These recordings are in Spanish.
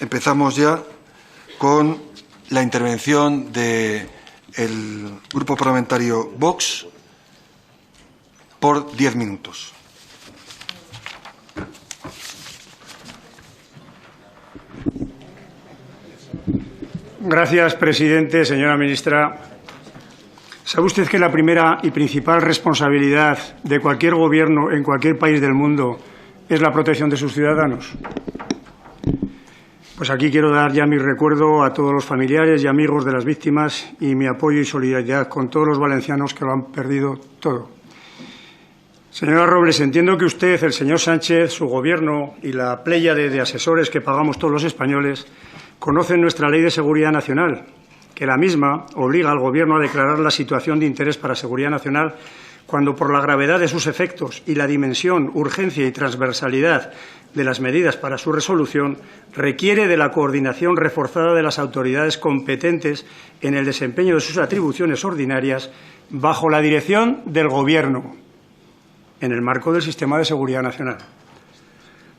Empezamos ya con la intervención del Grupo Parlamentario Vox por 10 minutos. Gracias, presidente. Señora ministra, ¿sabe usted que la primera y principal responsabilidad de cualquier gobierno en cualquier país del mundo es la protección de sus ciudadanos? Pues aquí quiero dar ya mi recuerdo a todos los familiares y amigos de las víctimas y mi apoyo y solidaridad con todos los valencianos que lo han perdido todo. Señora Robles, entiendo que usted, el señor Sánchez, su Gobierno y la pléyade de asesores que pagamos todos los españoles conocen nuestra Ley de Seguridad Nacional, que la misma obliga al Gobierno a declarar la situación de interés para seguridad nacional cuando, por la gravedad de sus efectos y la dimensión, urgencia y transversalidad de las medidas para su resolución, requiere de la coordinación reforzada de las autoridades competentes en el desempeño de sus atribuciones ordinarias bajo la dirección del Gobierno, en el marco del sistema de seguridad nacional.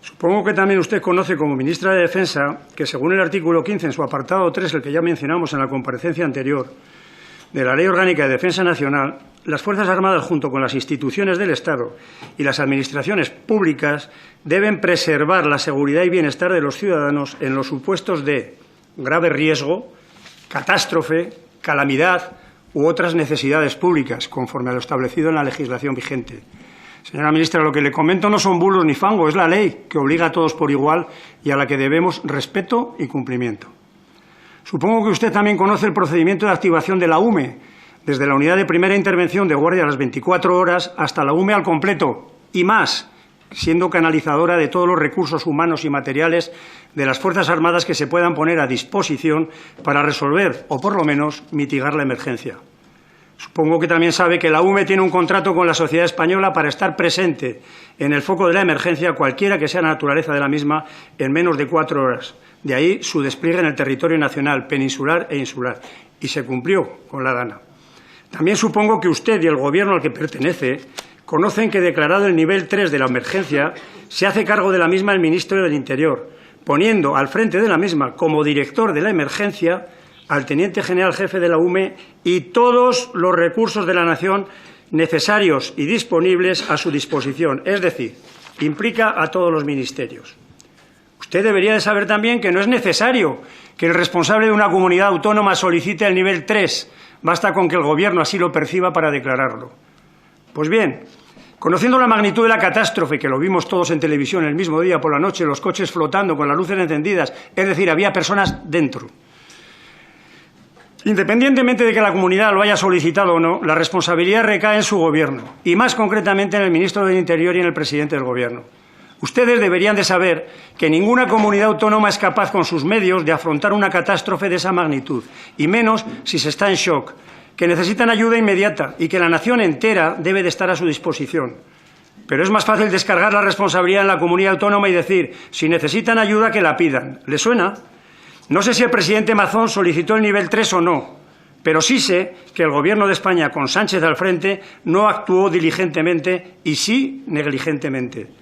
Supongo que también usted conoce como ministra de Defensa que, según el artículo 15, en su apartado 3, el que ya mencionamos en la comparecencia anterior, de la Ley Orgánica de Defensa Nacional, las Fuerzas Armadas, junto con las instituciones del Estado y las administraciones públicas, deben preservar la seguridad y bienestar de los ciudadanos en los supuestos de grave riesgo, catástrofe, calamidad u otras necesidades públicas, conforme a lo establecido en la legislación vigente. Señora ministra, lo que le comento no son bulos ni fango, es la ley que obliga a todos por igual y a la que debemos respeto y cumplimiento. Supongo que usted también conoce el procedimiento de activación de la UME, desde la unidad de primera intervención de guardia a las 24 horas hasta la UME al completo y más, siendo canalizadora de todos los recursos humanos y materiales de las Fuerzas Armadas que se puedan poner a disposición para resolver o, por lo menos, mitigar la emergencia. Supongo que también sabe que la UME tiene un contrato con la sociedad española para estar presente en el foco de la emergencia, cualquiera que sea la naturaleza de la misma, en menos de 4 horas. De ahí su despliegue en el territorio nacional, peninsular e insular. Y se cumplió con la gana. También supongo que usted y el Gobierno al que pertenece conocen que, declarado el nivel 3 de la emergencia, se hace cargo de la misma el Ministro del Interior, poniendo al frente de la misma, como director de la emergencia, al Teniente General Jefe de la UME y todos los recursos de la nación necesarios y disponibles a su disposición. Es decir, implica a todos los ministerios. Usted debería de saber también que no es necesario que el responsable de una comunidad autónoma solicite el nivel 3. Basta con que el Gobierno así lo perciba para declararlo. Pues bien, conociendo la magnitud de la catástrofe, que lo vimos todos en televisión el mismo día por la noche, los coches flotando con las luces encendidas, es decir, había personas dentro. Independientemente de que la comunidad lo haya solicitado o no, la responsabilidad recae en su Gobierno, y más concretamente en el Ministro del Interior y en el Presidente del Gobierno. Ustedes deberían de saber que ninguna comunidad autónoma es capaz con sus medios de afrontar una catástrofe de esa magnitud, y menos si se está en shock, que necesitan ayuda inmediata y que la nación entera debe de estar a su disposición. Pero es más fácil descargar la responsabilidad en la comunidad autónoma y decir, si necesitan ayuda, que la pidan. ¿Le suena? No sé si el presidente Mazón solicitó el nivel 3 o no, pero sí sé que el Gobierno de España, con Sánchez al frente, no actuó diligentemente y sí negligentemente.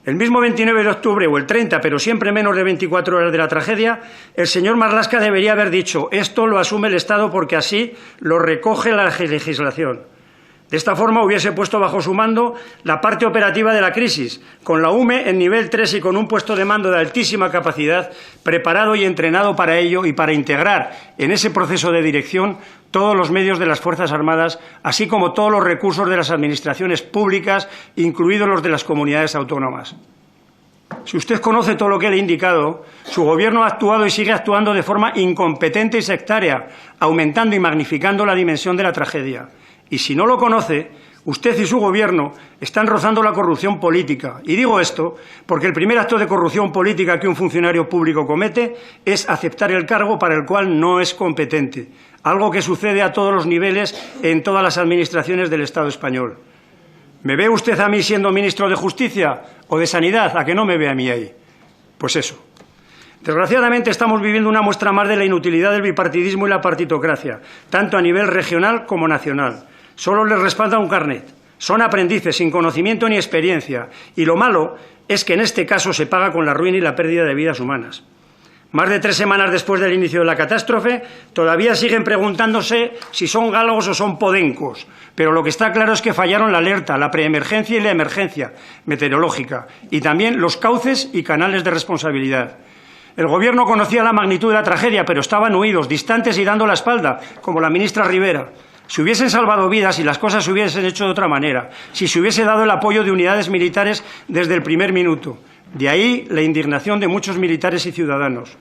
El mismo 29 de octubre o el 30, pero siempre menos de 24 horas de la tragedia, el señor Marlaska debería haber dicho: esto lo asume el Estado porque así lo recoge la legislación. De esta forma hubiese puesto bajo su mando la parte operativa de la crisis, con la UME en nivel 3 y con un puesto de mando de altísima capacidad, preparado y entrenado para ello y para integrar en ese proceso de dirección todos los medios de las Fuerzas Armadas, así como todos los recursos de las administraciones públicas, incluidos los de las comunidades autónomas. Si usted conoce todo lo que le he indicado, su Gobierno ha actuado y sigue actuando de forma incompetente y sectaria, aumentando y magnificando la dimensión de la tragedia. Y si no lo conoce, usted y su Gobierno están rozando la corrupción política. Y digo esto porque el primer acto de corrupción política que un funcionario público comete es aceptar el cargo para el cual no es competente, algo que sucede a todos los niveles en todas las administraciones del Estado español. ¿Me ve usted a mí siendo ministro de Justicia o de Sanidad? ¿A que no me ve a mí ahí? Pues eso. Desgraciadamente estamos viviendo una muestra más de la inutilidad del bipartidismo y la partitocracia, tanto a nivel regional como nacional. Solo les respalda un carnet. Son aprendices sin conocimiento ni experiencia. Y lo malo es que en este caso se paga con la ruina y la pérdida de vidas humanas. Más de 3 semanas después del inicio de la catástrofe, todavía siguen preguntándose si son galgos o son podencos. Pero lo que está claro es que fallaron la alerta, la preemergencia y la emergencia meteorológica, y también los cauces y canales de responsabilidad. El Gobierno conocía la magnitud de la tragedia, pero estaban huidos, distantes y dando la espalda, como la ministra Rivera. Si hubiesen salvado vidas y las cosas se hubiesen hecho de otra manera, si se hubiese dado el apoyo de unidades militares desde el primer minuto. De ahí la indignación de muchos militares y ciudadanos.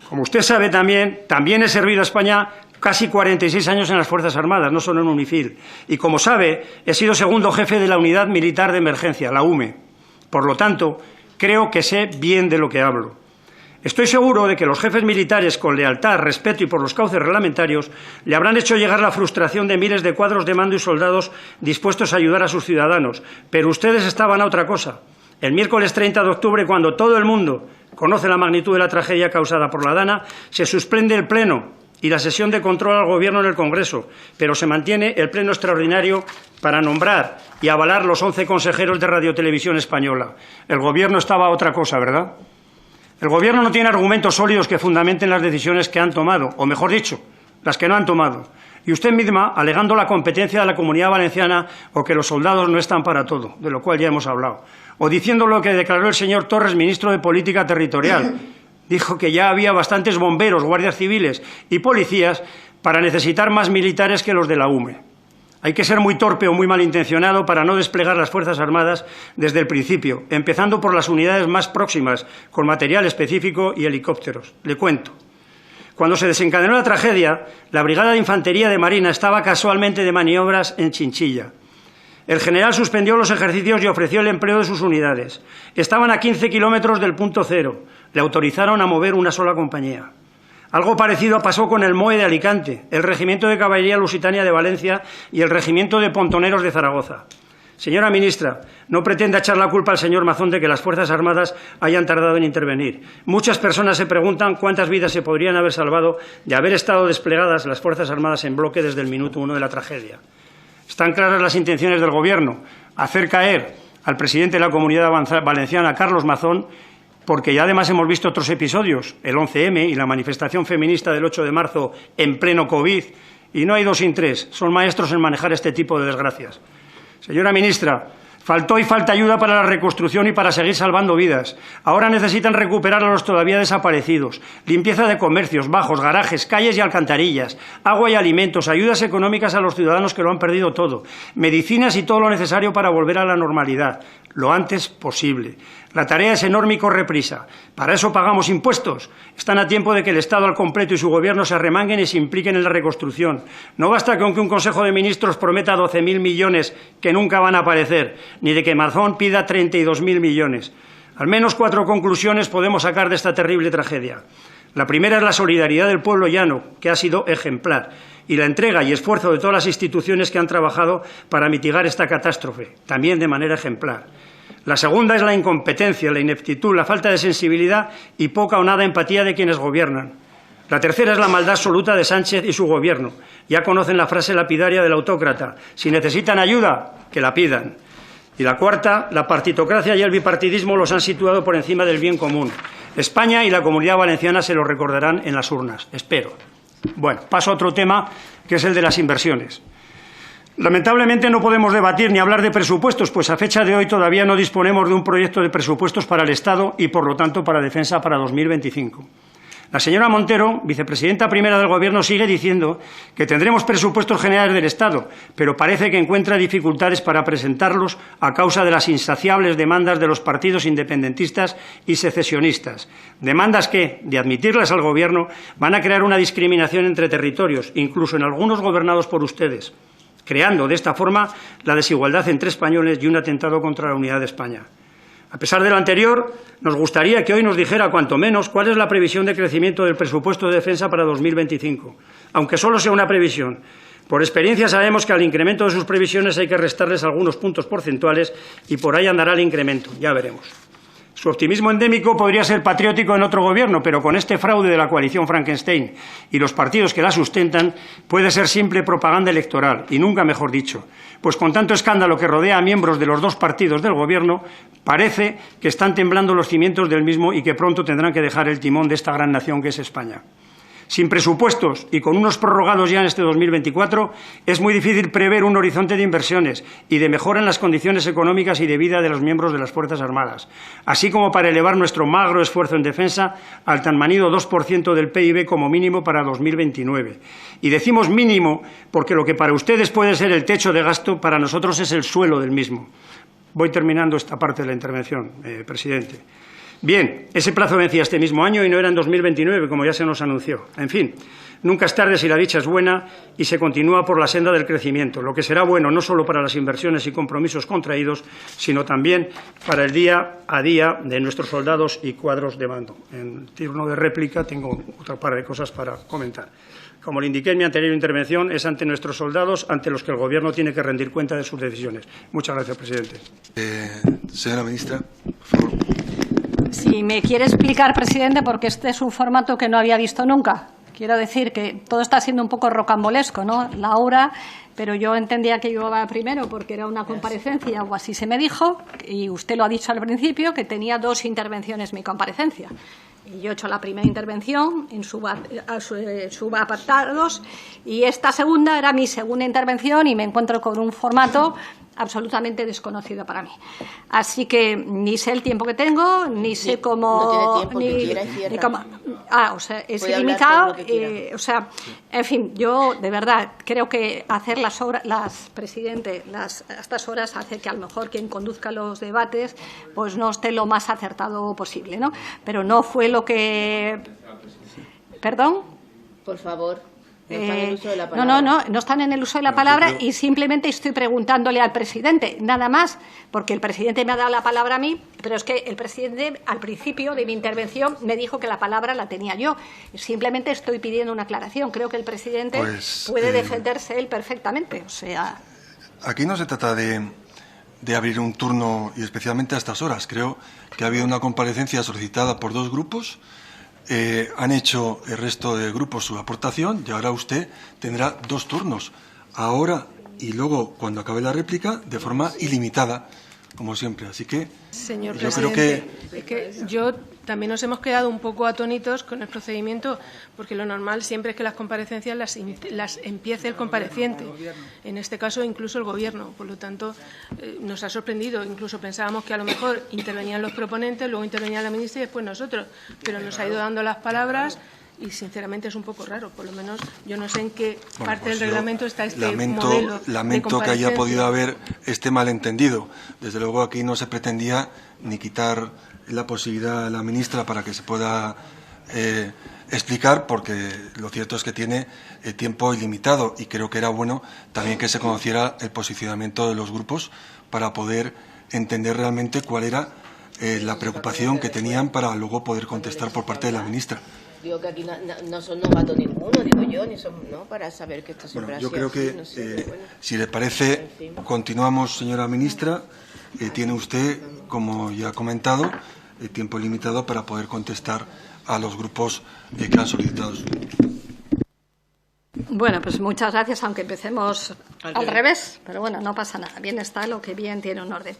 Como usted sabe también he servido a España casi 46 años en las Fuerzas Armadas, no solo en UNIFIL. Y como sabe, he sido segundo jefe de la Unidad Militar de Emergencia, la UME. Por lo tanto, creo que sé bien de lo que hablo. Estoy seguro de que los jefes militares, con lealtad, respeto y por los cauces reglamentarios, le habrán hecho llegar la frustración de miles de cuadros de mando y soldados dispuestos a ayudar a sus ciudadanos. Pero ustedes estaban a otra cosa. El miércoles 30 de octubre, cuando todo el mundo conoce la magnitud de la tragedia causada por la Dana, se suspende el Pleno y la sesión de control al Gobierno en el Congreso, pero se mantiene el Pleno extraordinario para nombrar y avalar los 11 consejeros de Radiotelevisión Española. El Gobierno estaba a otra cosa, ¿verdad? El Gobierno no tiene argumentos sólidos que fundamenten las decisiones que han tomado, o mejor dicho, las que no han tomado. Y usted misma, alegando la competencia de la Comunidad Valenciana o que los soldados no están para todo, de lo cual ya hemos hablado, o diciendo lo que declaró el señor Torres, ministro de Política Territorial. Dijo que ya había bastantes bomberos, guardias civiles y policías para necesitar más militares que los de la UME. Hay que ser muy torpe o muy malintencionado para no desplegar las Fuerzas Armadas desde el principio, empezando por las unidades más próximas, con material específico y helicópteros. Le cuento. Cuando se desencadenó la tragedia, la Brigada de Infantería de Marina estaba casualmente de maniobras en Chinchilla. El general suspendió los ejercicios y ofreció el empleo de sus unidades. Estaban a 15 kilómetros del punto cero. Le autorizaron a mover una sola compañía. Algo parecido pasó con el MOE de Alicante, el Regimiento de Caballería Lusitania de Valencia y el Regimiento de Pontoneros de Zaragoza. Señora ministra, no pretenda echar la culpa al señor Mazón de que las Fuerzas Armadas hayan tardado en intervenir. Muchas personas se preguntan cuántas vidas se podrían haber salvado de haber estado desplegadas las Fuerzas Armadas en bloque desde el minuto 1 de la tragedia. Están claras las intenciones del Gobierno, hacer caer al presidente de la Comunidad Valenciana, Carlos Mazón, porque ya además hemos visto otros episodios, el 11M y la manifestación feminista del 8 de marzo en pleno COVID, y no hay dos sin tres, son maestros en manejar este tipo de desgracias. Señora ministra, faltó y falta ayuda para la reconstrucción y para seguir salvando vidas. Ahora necesitan recuperar a los todavía desaparecidos, limpieza de comercios, bajos, garajes, calles y alcantarillas, agua y alimentos, ayudas económicas a los ciudadanos que lo han perdido todo, medicinas y todo lo necesario para volver a la normalidad, lo antes posible. La tarea es enorme y corre prisa. Para eso pagamos impuestos. Están a tiempo de que el Estado al completo y su Gobierno se arremanguen y se impliquen en la reconstrucción. No basta con que un Consejo de Ministros prometa 12.000 millones que nunca van a aparecer, ni de que Mazón pida 32.000 millones. Al menos 4 conclusiones podemos sacar de esta terrible tragedia. La primera es la solidaridad del pueblo llano, que ha sido ejemplar, y la entrega y esfuerzo de todas las instituciones que han trabajado para mitigar esta catástrofe, también de manera ejemplar. La segunda es la incompetencia, la ineptitud, la falta de sensibilidad y poca o nada empatía de quienes gobiernan. La tercera es la maldad absoluta de Sánchez y su Gobierno. Ya conocen la frase lapidaria del autócrata: si necesitan ayuda, que la pidan. Y la cuarta, la partitocracia y el bipartidismo los han situado por encima del bien común. España y la Comunidad Valenciana se lo recordarán en las urnas, espero. Bueno, paso a otro tema, que es el de las inversiones. Lamentablemente no podemos debatir ni hablar de presupuestos, pues a fecha de hoy todavía no disponemos de un proyecto de presupuestos para el Estado y, por lo tanto, para Defensa para 2025. La señora Montero, vicepresidenta primera del Gobierno, sigue diciendo que tendremos presupuestos generales del Estado, pero parece que encuentra dificultades para presentarlos a causa de las insaciables demandas de los partidos independentistas y secesionistas. Demandas que, de admitirlas al Gobierno, van a crear una discriminación entre territorios, incluso en algunos gobernados por ustedes, creando de esta forma la desigualdad entre españoles y un atentado contra la unidad de España. A pesar de lo anterior, nos gustaría que hoy nos dijera, cuanto menos, cuál es la previsión de crecimiento del presupuesto de defensa para 2025, aunque solo sea una previsión. Por experiencia sabemos que al incremento de sus previsiones hay que restarles algunos puntos porcentuales y por ahí andará el incremento, ya veremos. Su optimismo endémico podría ser patriótico en otro gobierno, pero con este fraude de la coalición Frankenstein y los partidos que la sustentan, puede ser simple propaganda electoral, y nunca mejor dicho. Pues con tanto escándalo que rodea a miembros de los dos partidos del gobierno, parece que están temblando los cimientos del mismo y que pronto tendrán que dejar el timón de esta gran nación que es España. Sin presupuestos y con unos prorrogados ya en este 2024, es muy difícil prever un horizonte de inversiones y de mejora en las condiciones económicas y de vida de los miembros de las Fuerzas Armadas, así como para elevar nuestro magro esfuerzo en defensa al tan manido 2% del PIB como mínimo para 2029. Y decimos mínimo porque lo que para ustedes puede ser el techo de gasto, para nosotros es el suelo del mismo. Voy terminando esta parte de la intervención, presidente. Bien, ese plazo vencía este mismo año y no era en 2029, como ya se nos anunció. En fin, nunca es tarde si la dicha es buena y se continúa por la senda del crecimiento, lo que será bueno no solo para las inversiones y compromisos contraídos, sino también para el día a día de nuestros soldados y cuadros de mando. En turno de réplica tengo otra par de cosas para comentar. Como le indiqué en mi anterior intervención, es ante nuestros soldados ante los que el Gobierno tiene que rendir cuenta de sus decisiones. Muchas gracias, presidente. Señora ministra, por favor. Si me quiere explicar, presidente, porque este es un formato que no había visto nunca. Quiero decir que todo está siendo un poco rocambolesco, ¿no? La hora, pero yo entendía que yo iba primero porque era una comparecencia o así se me dijo, y usted lo ha dicho al principio, que tenía 2 intervenciones mi comparecencia. Y yo he hecho la primera intervención en subapartados y esta segunda era mi segunda intervención y me encuentro con un formato absolutamente desconocido para mí. Así que ni sé el tiempo que tengo, ni sé cómo... No tiene tiempo, ni cómo, o sea, es ilimitado. O sea, en fin, yo de verdad creo que hacer las horas, presidente, a estas horas hace que a lo mejor quien conduzca los debates pues no esté lo más acertado posible, ¿no? Pero no fue lo que... ¿Perdón? Por favor. No están en el uso de la palabra. No están en el uso de la palabra y simplemente estoy preguntándole al presidente, nada más, porque el presidente me ha dado la palabra a mí, pero es que el presidente al principio de mi intervención me dijo que la palabra la tenía yo. Simplemente estoy pidiendo una aclaración. Creo que el presidente puede defenderse él perfectamente. O sea... Aquí no se trata de abrir un turno y especialmente a estas horas. Creo que ha habido una comparecencia solicitada por 2 grupos. Han hecho el resto de grupos su aportación y ahora usted tendrá 2 turnos, ahora y luego cuando acabe la réplica, de forma ilimitada, como siempre. Así que Señor yo presidente, creo que yo también nos hemos quedado un poco atónitos con el procedimiento, porque lo normal siempre es que las comparecencias las empiece el compareciente, en este caso incluso el Gobierno. Por lo tanto, nos ha sorprendido, incluso pensábamos que a lo mejor intervenían los proponentes, luego intervenía la ministra y después nosotros, pero nos ha ido dando las palabras y sinceramente es un poco raro. Por lo menos yo no sé en qué parte del reglamento está este modelo. Lamento que haya podido haber este malentendido. Desde luego aquí no se pretendía ni quitar la posibilidad a la ministra para que se pueda explicar, porque lo cierto es que tiene tiempo ilimitado y creo que era bueno también que se conociera el posicionamiento de los grupos para poder entender realmente cuál era la preocupación que tenían para luego poder contestar por parte de la ministra. Digo que aquí no son novatos ninguno, digo yo, ni son, ¿no? Para saber que esto siempre ha sido yo creo que, así, no sé, bueno. si le parece, continuamos, señora ministra. Tiene usted, como ya ha comentado, tiempo limitado para poder contestar a los grupos que han solicitado. Bueno, pues muchas gracias, aunque empecemos al revés, pero bueno, no pasa nada. Bien está lo que bien tiene un orden.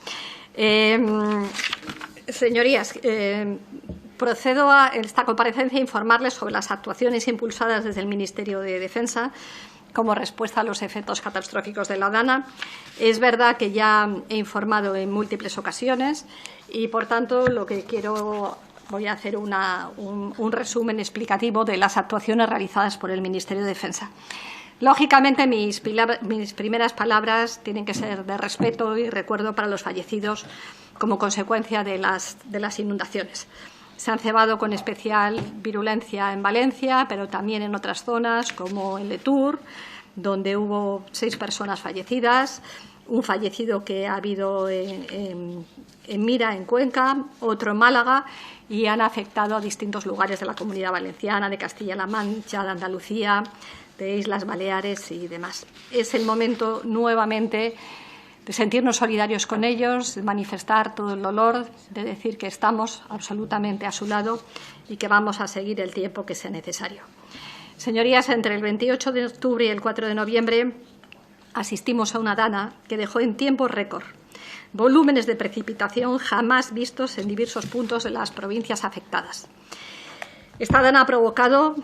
Señorías, procedo a esta comparecencia a informarles sobre las actuaciones impulsadas desde el Ministerio de Defensa como respuesta a los efectos catastróficos de la Dana. Es verdad que ya he informado en múltiples ocasiones y, por tanto, lo que voy a hacer un resumen explicativo de las actuaciones realizadas por el Ministerio de Defensa. Lógicamente, mis primeras palabras tienen que ser de respeto y recuerdo para los fallecidos como consecuencia de las inundaciones. Se han cebado con especial virulencia en Valencia, pero también en otras zonas, como en Letur, donde hubo 6 personas fallecidas, un fallecido que ha habido en Mira, en Cuenca, otro en Málaga, y han afectado a distintos lugares de la Comunidad Valenciana, de Castilla-La Mancha, de Andalucía, de Islas Baleares y demás. Es el momento nuevamente de sentirnos solidarios con ellos, de manifestar todo el dolor, de decir que estamos absolutamente a su lado y que vamos a seguir el tiempo que sea necesario. Señorías, entre el 28 de octubre y el 4 de noviembre asistimos a una dana que dejó en tiempo récord volúmenes de precipitación jamás vistos en diversos puntos de las provincias afectadas. Esta dana ha provocado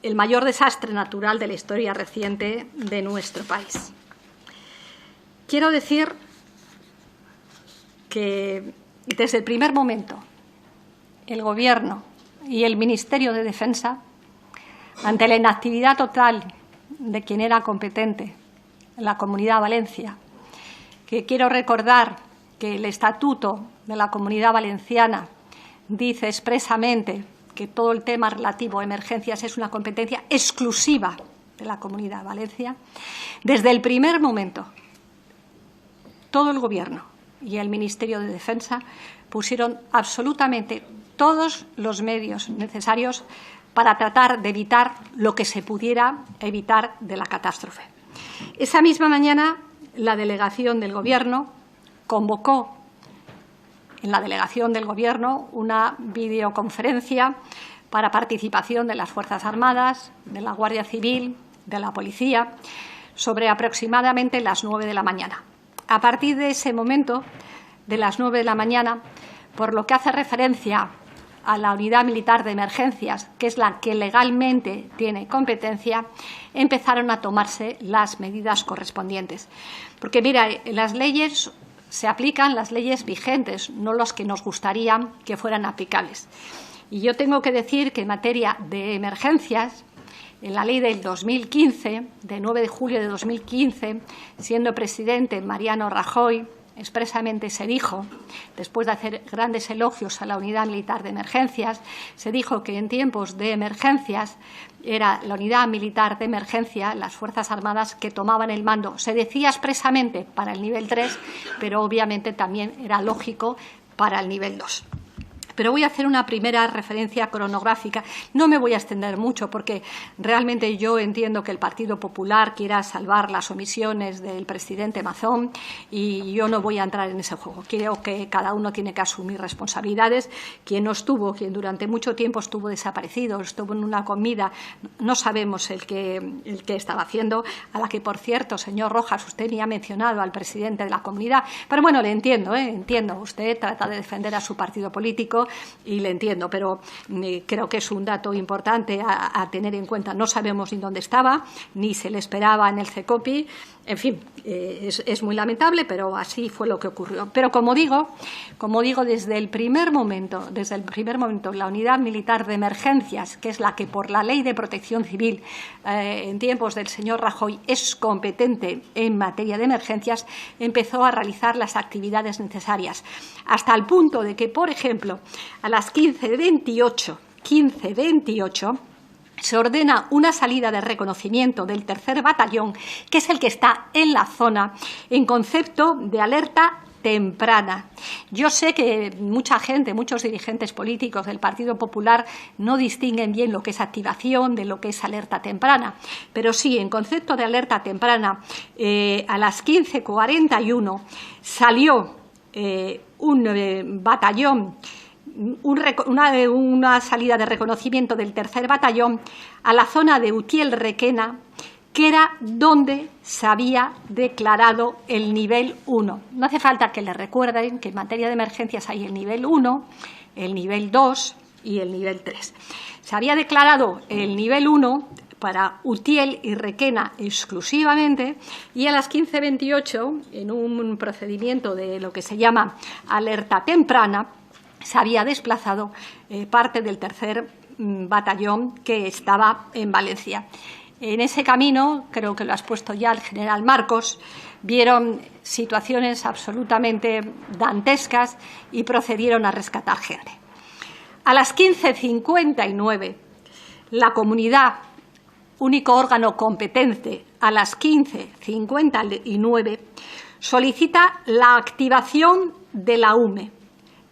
el mayor desastre natural de la historia reciente de nuestro país. Quiero decir que desde el primer momento el Gobierno y el Ministerio de Defensa, ante la inactividad total de quien era competente en la Comunidad Valencia, que quiero recordar que el Estatuto de la Comunidad Valenciana dice expresamente que todo el tema relativo a emergencias es una competencia exclusiva de la Comunidad Valencia, desde el primer momento todo el Gobierno y el Ministerio de Defensa pusieron absolutamente todos los medios necesarios para tratar de evitar lo que se pudiera evitar de la catástrofe. Esa misma mañana, la delegación del Gobierno convocó en la delegación del Gobierno una videoconferencia para participación de las Fuerzas Armadas, de la Guardia Civil, de la Policía, sobre aproximadamente las 9 de la mañana. A partir de ese momento, de las 9 de la mañana, por lo que hace referencia a la Unidad Militar de Emergencias, que es la que legalmente tiene competencia, empezaron a tomarse las medidas correspondientes. Porque, mira, las leyes se aplican, las leyes vigentes, no las que nos gustaría que fueran aplicables. Y yo tengo que decir que en materia de emergencias, en la ley del 2015, de 9 de julio de 2015, siendo presidente Mariano Rajoy, expresamente se dijo, después de hacer grandes elogios a la Unidad Militar de Emergencias, se dijo que en tiempos de emergencias era la Unidad Militar de Emergencia, las Fuerzas Armadas, que tomaban el mando. Se decía expresamente para el nivel 3, pero obviamente también era lógico para el nivel 2. Pero voy a hacer una primera referencia cronográfica. No me voy a extender mucho porque realmente yo entiendo que el Partido Popular quiera salvar las omisiones del presidente Mazón y yo no voy a entrar en ese juego. Creo que cada uno tiene que asumir responsabilidades. Quien no estuvo, quien durante mucho tiempo estuvo desaparecido, estuvo en una comida, no sabemos el que estaba haciendo, a la que, por cierto, señor Rojas, usted ni ha mencionado al presidente de la comunidad. Pero bueno, le entiendo, entiendo. Usted trata de defender a su partido político y le entiendo, pero creo que es un dato importante a tener en cuenta. No sabemos ni dónde estaba, ni se le esperaba en el CECOPI. En fin, es muy lamentable, pero así fue lo que ocurrió. Pero como digo, desde el primer momento, la Unidad Militar de Emergencias, que es la que por la Ley de Protección Civil en tiempos del señor Rajoy es competente en materia de emergencias, empezó a realizar las actividades necesarias, hasta el punto de que, por ejemplo, a las 15:28, se ordena una salida de reconocimiento del 3er Batallón, que es el que está en la zona, en concepto de alerta temprana. Yo sé que mucha gente, muchos dirigentes políticos del Partido Popular no distinguen bien lo que es activación de lo que es alerta temprana, pero sí, en concepto de alerta temprana, a las 15:41 salió un batallón, una salida de reconocimiento del 3er Batallón a la zona de Utiel-Requena, que era donde se había declarado el nivel 1. No hace falta que les recuerden que en materia de emergencias hay el nivel 1, el nivel 2 y el nivel 3. Se había declarado el nivel 1 para Utiel y Requena exclusivamente, y a las 15:28, en un procedimiento de lo que se llama alerta temprana, se había desplazado parte del 3er Batallón que estaba en Valencia. En ese camino, creo que lo ha expuesto ya el general Marcos, vieron situaciones absolutamente dantescas y procedieron a rescatar gente. A las 15:59, la comunidad, único órgano competente, a las 15:59, solicita la activación de la UME,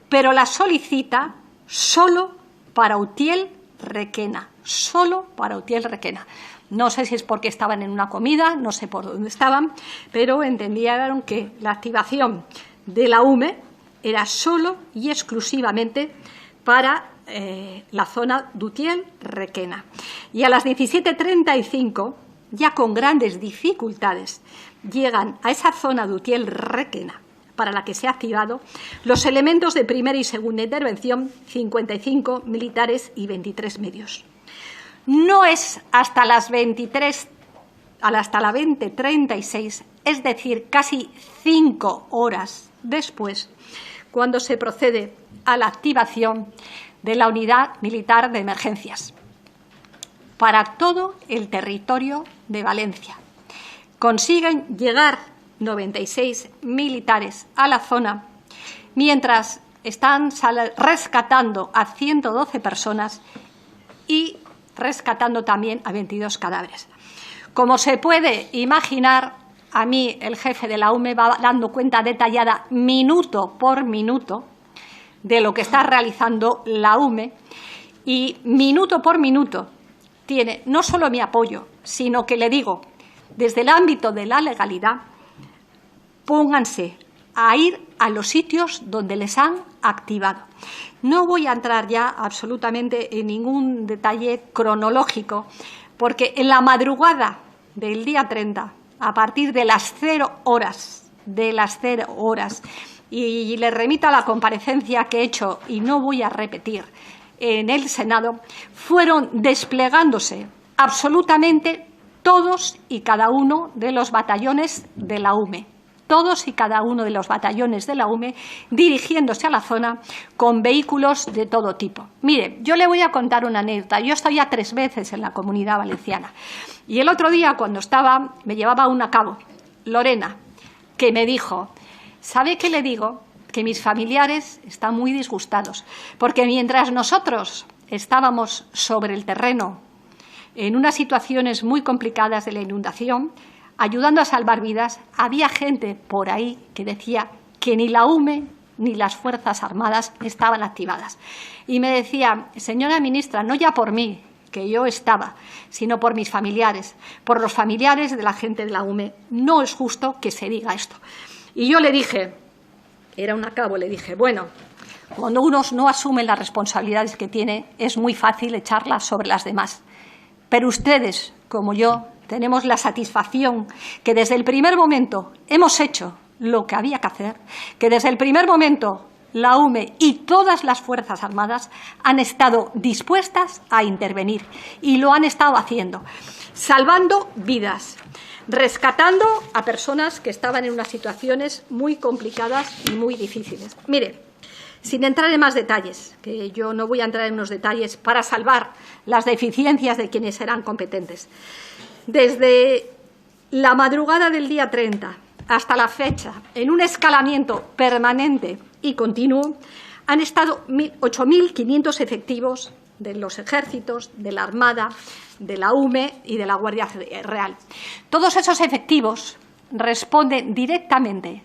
pero la solicita solo para Utiel-Requena, solo para Utiel-Requena. No sé si es porque estaban en una comida, no sé por dónde estaban, pero entendieron que la activación de la UME era solo y exclusivamente para la zona d'Utiel-Requena. Y a las 17:35, ya con grandes dificultades, llegan a esa zona d'Utiel-Requena para la que se ha activado los elementos de primera y segunda intervención, 55 militares y 23 medios. No es hasta las 20:36, es decir, casi 5 horas después, cuando se procede a la activación de la Unidad Militar de Emergencias para todo el territorio de Valencia. Consiguen llegar 96 militares a la zona, mientras están rescatando a 112 personas y rescatando también a 22 cadáveres. Como se puede imaginar, a mí el jefe de la UME va dando cuenta detallada, minuto por minuto, de lo que está realizando la UME, y minuto por minuto tiene no solo mi apoyo, sino que le digo, desde el ámbito de la legalidad, pónganse a ir a los sitios donde les han activado. No voy a entrar ya absolutamente en ningún detalle cronológico, porque en la madrugada del día 30, a partir de las 0 horas, y le remito a la comparecencia que he hecho y no voy a repetir en el Senado, fueron desplegándose absolutamente todos y cada uno de los batallones de la UME. Todos y cada uno de los batallones de la UME dirigiéndose a la zona con vehículos de todo tipo. Mire, yo le voy a contar una anécdota. Yo estoy ya 3 veces en la Comunidad Valenciana y el otro día cuando estaba me llevaba una cabo, Lorena, que me dijo, ¿sabe qué le digo? Que mis familiares están muy disgustados porque mientras nosotros estábamos sobre el terreno en unas situaciones muy complicadas de la inundación, ayudando a salvar vidas, había gente por ahí que decía que ni la UME ni las Fuerzas Armadas estaban activadas. Y me decía, señora ministra, no ya por mí, que yo estaba, sino por mis familiares, por los familiares de la gente de la UME. No es justo que se diga esto. Y yo le dije, era un cabo, le dije, bueno, cuando uno no asume las responsabilidades que tiene, es muy fácil echarlas sobre las demás. Pero ustedes, como yo, tenemos la satisfacción que desde el primer momento hemos hecho lo que había que hacer, que desde el primer momento la UME y todas las Fuerzas Armadas han estado dispuestas a intervenir y lo han estado haciendo, salvando vidas, rescatando a personas que estaban en unas situaciones muy complicadas y muy difíciles. Mire, sin entrar en más detalles, que yo no voy a entrar en unos detalles para salvar las deficiencias de quienes eran competentes. Desde la madrugada del día 30 hasta la fecha, en un escalamiento permanente y continuo, han estado 8.500 efectivos de los ejércitos, de la Armada, de la UME y de la Guardia Real. Todos esos efectivos responden directamente,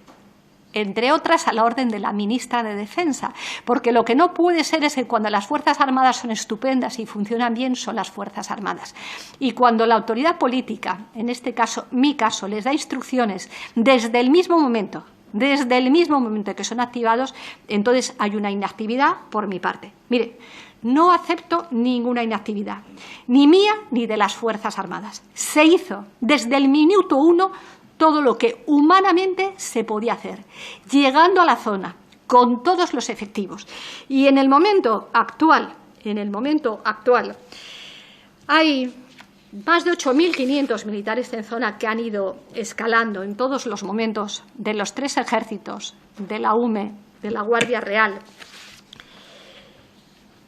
entre otras, a la orden de la ministra de Defensa, porque lo que no puede ser es que cuando las Fuerzas Armadas son estupendas y funcionan bien, son las Fuerzas Armadas. Y cuando la autoridad política, en este caso, mi caso, les da instrucciones desde el mismo momento que son activados, entonces hay una inactividad por mi parte. Mire, no acepto ninguna inactividad, ni mía ni de las Fuerzas Armadas. Se hizo desde el minuto 1 todo lo que humanamente se podía hacer, llegando a la zona con todos los efectivos. Y en el momento actual, hay más de 8.500 militares en zona que han ido escalando en todos los momentos de los 3 ejércitos, de la UME, de la Guardia Real.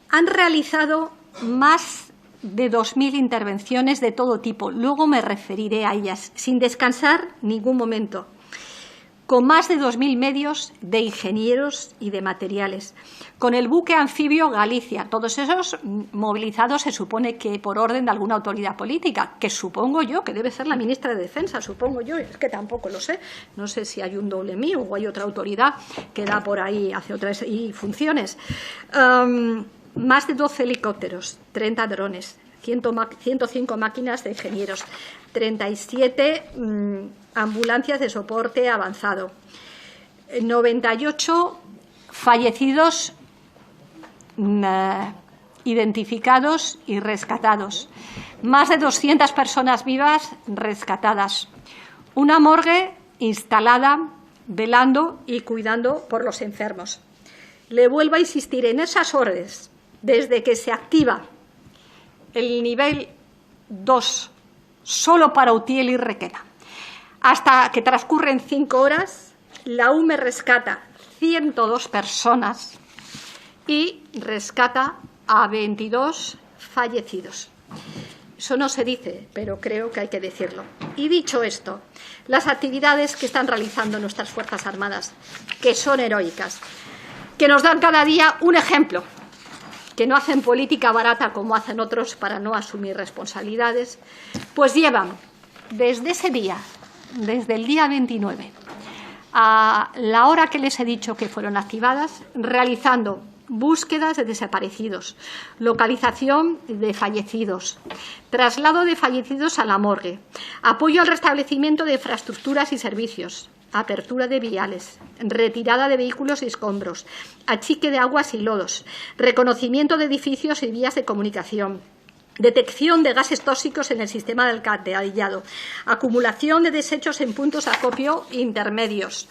Han realizado más de 2.000 intervenciones de todo tipo, luego me referiré a ellas, sin descansar ningún momento, con más de 2.000 medios de ingenieros y de materiales, con el buque anfibio Galicia, todos esos movilizados se supone que por orden de alguna autoridad política, que supongo yo que debe ser la ministra de Defensa, supongo yo, es que tampoco lo sé, no sé si hay un doble mío o hay otra autoridad que da por ahí, hace otras funciones. Más de 12 helicópteros, 30 drones, 105 máquinas de ingenieros, 37 ambulancias de soporte avanzado, 98 fallecidos identificados y rescatados, más de 200 personas vivas rescatadas, una morgue instalada, velando y cuidando por los enfermos. Le vuelvo a insistir en esas órdenes, desde que se activa el nivel 2, solo para Utiel y Requena, hasta que transcurren 5 horas, la UME rescata 102 personas y rescata a 22 fallecidos. Eso no se dice, pero creo que hay que decirlo. Y dicho esto, las actividades que están realizando nuestras Fuerzas Armadas, que son heroicas, que nos dan cada día un ejemplo, que no hacen política barata como hacen otros para no asumir responsabilidades, pues llevan desde ese día, desde el día 29, a la hora que les he dicho que fueron activadas, realizando búsquedas de desaparecidos, localización de fallecidos, traslado de fallecidos a la morgue, apoyo al restablecimiento de infraestructuras y servicios, apertura de viales, retirada de vehículos y escombros, achique de aguas y lodos, reconocimiento de edificios y vías de comunicación, detección de gases tóxicos en el sistema de alcantarillado, acumulación de desechos en puntos de acopio intermedios,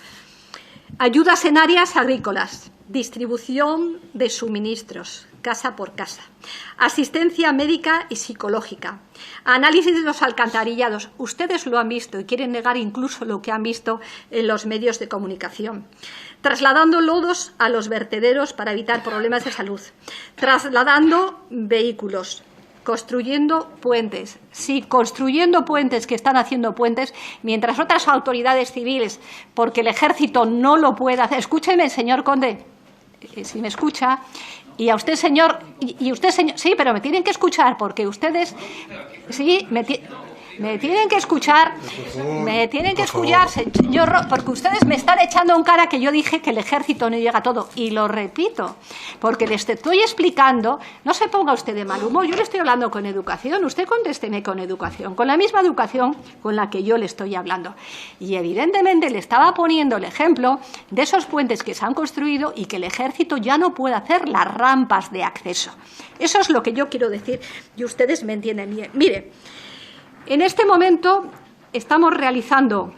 ayudas en áreas agrícolas, distribución de suministros, casa por casa, asistencia médica y psicológica, análisis de los alcantarillados. Ustedes lo han visto y quieren negar incluso lo que han visto en los medios de comunicación. Trasladando lodos a los vertederos para evitar problemas de salud, trasladando vehículos, construyendo puentes. Sí, construyendo puentes, que están haciendo puentes, mientras otras autoridades civiles, porque el Ejército no lo puede hacer. Escúcheme, señor Conde, si me escucha, y a usted, señor, y usted, señor, sí, pero me tienen que escuchar, porque ustedes, sí, me tienen que escuchar, señor, porque ustedes me están echando en cara que yo dije que el Ejército no llega a todo, y lo repito, porque les estoy explicando. No se ponga usted de mal humor, yo le estoy hablando con educación, usted contésteme con educación, con la misma educación con la que yo le estoy hablando. Y evidentemente le estaba poniendo el ejemplo de esos puentes que se han construido y que el Ejército ya no puede hacer las rampas de acceso. Eso es lo que yo quiero decir, y ustedes me entienden bien. Mire, en este momento estamos realizando,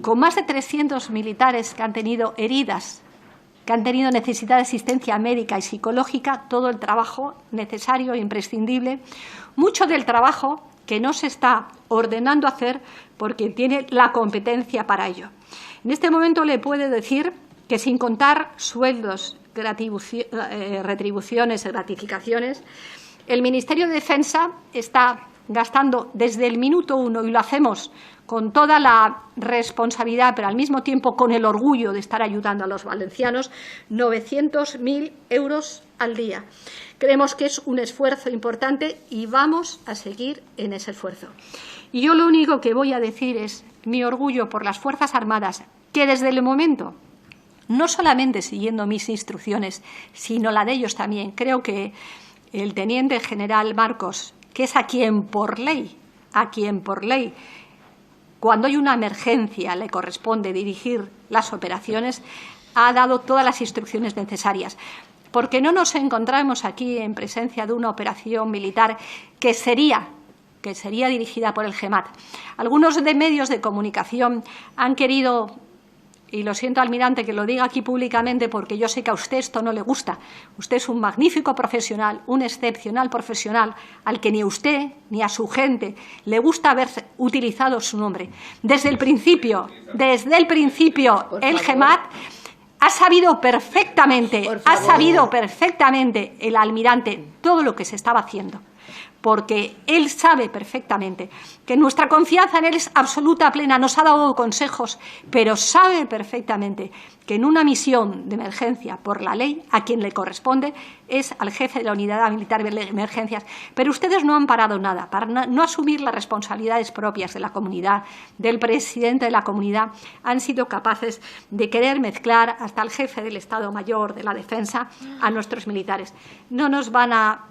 con más de 300 militares que han tenido heridas, que han tenido necesidad de asistencia médica y psicológica, todo el trabajo necesario e imprescindible, mucho del trabajo que no se está ordenando hacer porque tiene la competencia para ello. En este momento le puedo decir que, sin contar sueldos, retribuciones y gratificaciones, el Ministerio de Defensa está gastando desde el minuto 1, y lo hacemos con toda la responsabilidad, pero al mismo tiempo con el orgullo de estar ayudando a los valencianos, 900.000 euros al día. Creemos que es un esfuerzo importante y vamos a seguir en ese esfuerzo. Y yo lo único que voy a decir es mi orgullo por las Fuerzas Armadas, que desde el momento, no solamente siguiendo mis instrucciones, sino la de ellos también, creo que el teniente general Marcos, que es a quien por ley, cuando hay una emergencia le corresponde dirigir las operaciones, ha dado todas las instrucciones necesarias, porque no nos encontramos aquí en presencia de una operación militar que sería dirigida por el GEMAT. Algunos de medios de comunicación han querido, y lo siento, almirante, que lo diga aquí públicamente, porque yo sé que a usted esto no le gusta. Usted es un magnífico profesional, un excepcional profesional, al que ni a usted ni a su gente le gusta haber utilizado su nombre. Desde el principio, el GEMAT ha sabido perfectamente, el almirante, todo lo que se estaba haciendo, porque él sabe perfectamente que nuestra confianza en él es absoluta, plena, nos ha dado consejos, pero sabe perfectamente que en una misión de emergencia, por la ley, a quien le corresponde es al jefe de la Unidad Militar de Emergencias. Pero ustedes no han parado nada para no asumir las responsabilidades propias de la comunidad, del presidente de la comunidad. Han sido capaces de querer mezclar hasta el jefe del Estado Mayor de la Defensa a nuestros militares. No nos van a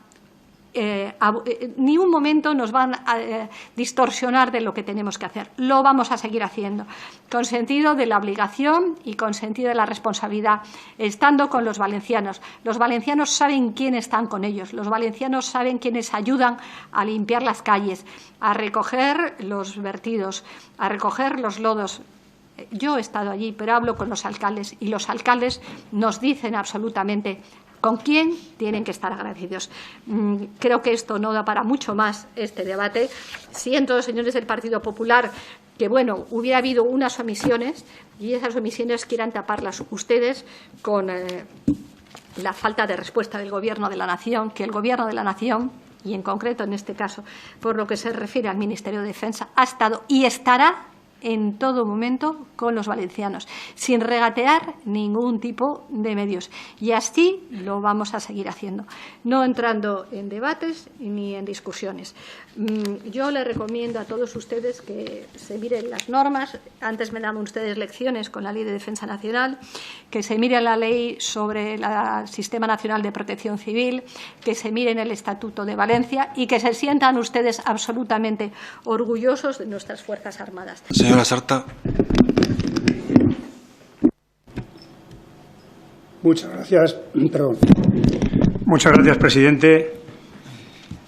ni un momento nos van a distorsionar de lo que tenemos que hacer. Lo vamos a seguir haciendo, con sentido de la obligación y con sentido de la responsabilidad, estando con los valencianos. Los valencianos saben quiénes están con ellos, los valencianos saben quiénes ayudan a limpiar las calles, a recoger los vertidos, a recoger los lodos. Yo he estado allí, pero hablo con los alcaldes y los alcaldes nos dicen absolutamente con quién tienen que estar agradecidos. Creo que esto no da para mucho más este debate. Siento, señores del Partido Popular, que bueno, hubiera habido unas omisiones y esas omisiones quieran taparlas ustedes con la falta de respuesta del Gobierno de la Nación, que el Gobierno de la Nación, y en concreto en este caso, por lo que se refiere al Ministerio de Defensa, ha estado y estará en todo momento con los valencianos, sin regatear ningún tipo de medios. Y así lo vamos a seguir haciendo, no entrando en debates ni en discusiones. Yo les recomiendo a todos ustedes que se miren las normas. Antes me daban ustedes lecciones con la Ley de Defensa Nacional, que se miren la ley sobre el Sistema Nacional de Protección Civil, que se miren el Estatuto de Valencia y que se sientan ustedes absolutamente orgullosos de nuestras Fuerzas Armadas. Señora Sarta. Muchas gracias. Muchas gracias, presidente.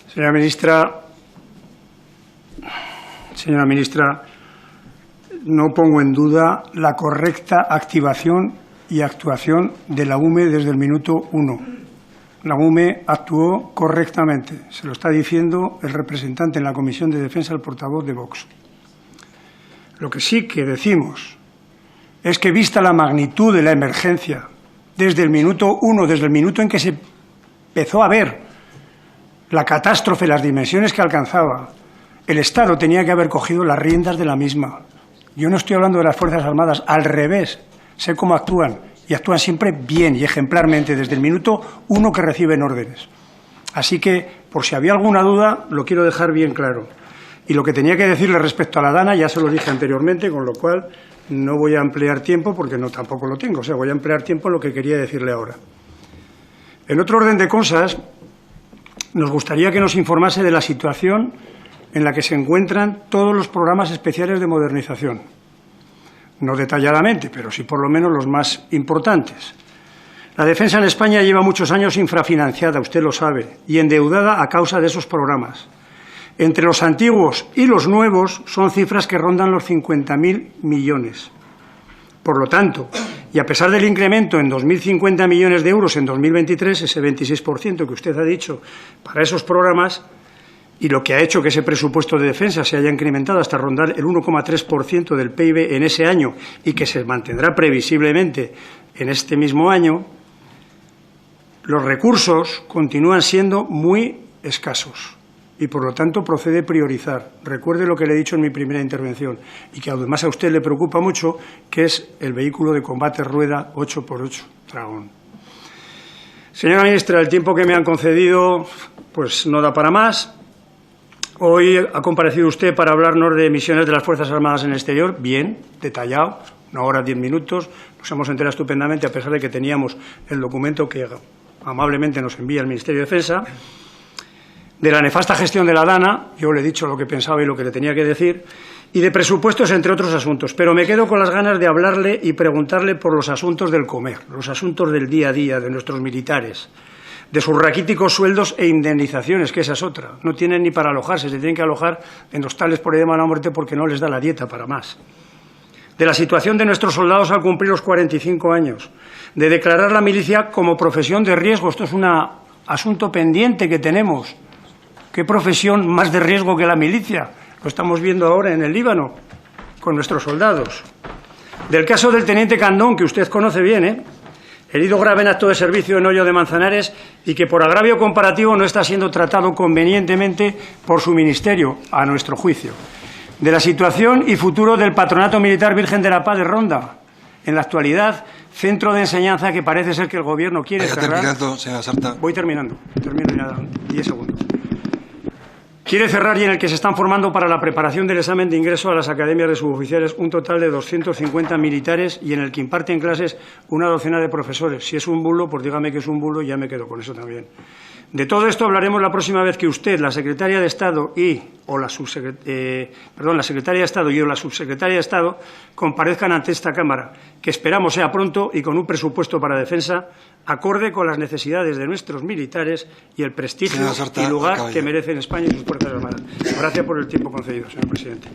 Señora ministra, no pongo en duda la correcta activación y actuación de la UME desde el minuto 1. La UME actuó correctamente. Se lo está diciendo el representante en la Comisión de Defensa, el portavoz de Vox. Lo que sí que decimos es que, vista la magnitud de la emergencia, desde el minuto 1, desde el minuto en que se empezó a ver la catástrofe, las dimensiones que alcanzaba, el Estado tenía que haber cogido las riendas de la misma. Yo no estoy hablando de las Fuerzas Armadas, al revés, sé cómo actúan, y actúan siempre bien y ejemplarmente, desde el minuto 1 que reciben órdenes. Así que, por si había alguna duda, lo quiero dejar bien claro. Y lo que tenía que decirle respecto a la Dana ya se lo dije anteriormente, con lo cual no voy a emplear tiempo porque no tampoco lo tengo. O sea, voy a emplear tiempo en lo que quería decirle ahora. En otro orden de cosas, nos gustaría que nos informase de la situación en la que se encuentran todos los programas especiales de modernización. No detalladamente, pero sí por lo menos los más importantes. La defensa en España lleva muchos años infrafinanciada, usted lo sabe, y endeudada a causa de esos programas. Entre los antiguos y los nuevos son cifras que rondan los 50.000 millones. Por lo tanto, y a pesar del incremento en 2.050 millones de euros en 2023, ese 26% que usted ha dicho para esos programas, y lo que ha hecho que ese presupuesto de defensa se haya incrementado hasta rondar el 1,3% del PIB en ese año y que se mantendrá previsiblemente en este mismo año, los recursos continúan siendo muy escasos. Y, por lo tanto, procede priorizar. Recuerde lo que le he dicho en mi primera intervención y que además a usted le preocupa mucho, que es el vehículo de combate rueda 8x8 Dragón. Señora ministra, el tiempo que me han concedido pues no da para más. Hoy ha comparecido usted para hablarnos de misiones de las Fuerzas Armadas en el exterior. Bien, detallado, 1 hora 10 minutos. Nos hemos enterado estupendamente, a pesar de que teníamos el documento que amablemente nos envía el Ministerio de Defensa. De la nefasta gestión de la Dana, yo le he dicho lo que pensaba y lo que le tenía que decir, y de presupuestos, entre otros asuntos. Pero me quedo con las ganas de hablarle y preguntarle por los asuntos del comer, los asuntos del día a día de nuestros militares, de sus raquíticos sueldos e indemnizaciones, que esa es otra. No tienen ni para alojarse, se tienen que alojar en hostales por ahí de mala muerte porque no les da la dieta para más. De la situación de nuestros soldados al cumplir los 45 años, de declarar la milicia como profesión de riesgo. Esto es un asunto pendiente que tenemos. ¿Qué profesión más de riesgo que la milicia? Lo estamos viendo ahora en el Líbano, con nuestros soldados. Del caso del teniente Candón, que usted conoce bien, herido grave en acto de servicio en Hoyo de Manzanares y que por agravio comparativo no está siendo tratado convenientemente por su ministerio, a nuestro juicio. De la situación y futuro del Patronato Militar Virgen de la Paz de Ronda. En la actualidad, centro de enseñanza que parece ser que el Gobierno quiere cerrar. Terminando, señora Sarta. Voy terminando. Termino ya, 10 segundos. Quiere cerrar y en el que se están formando para la preparación del examen de ingreso a las academias de suboficiales un total de 250 militares y en el que imparten clases una docena de profesores. Si es un bulo, pues dígame que es un bulo y ya me quedo con eso también. De todo esto hablaremos la próxima vez que usted, la secretaria de Estado la secretaria de Estado y o la subsecretaria de Estado comparezcan ante esta Cámara, que esperamos sea pronto y con un presupuesto para defensa acorde con las necesidades de nuestros militares y el prestigio y lugar que merecen España y sus Fuerzas Armadas. Gracias por el tiempo concedido, señor presidente.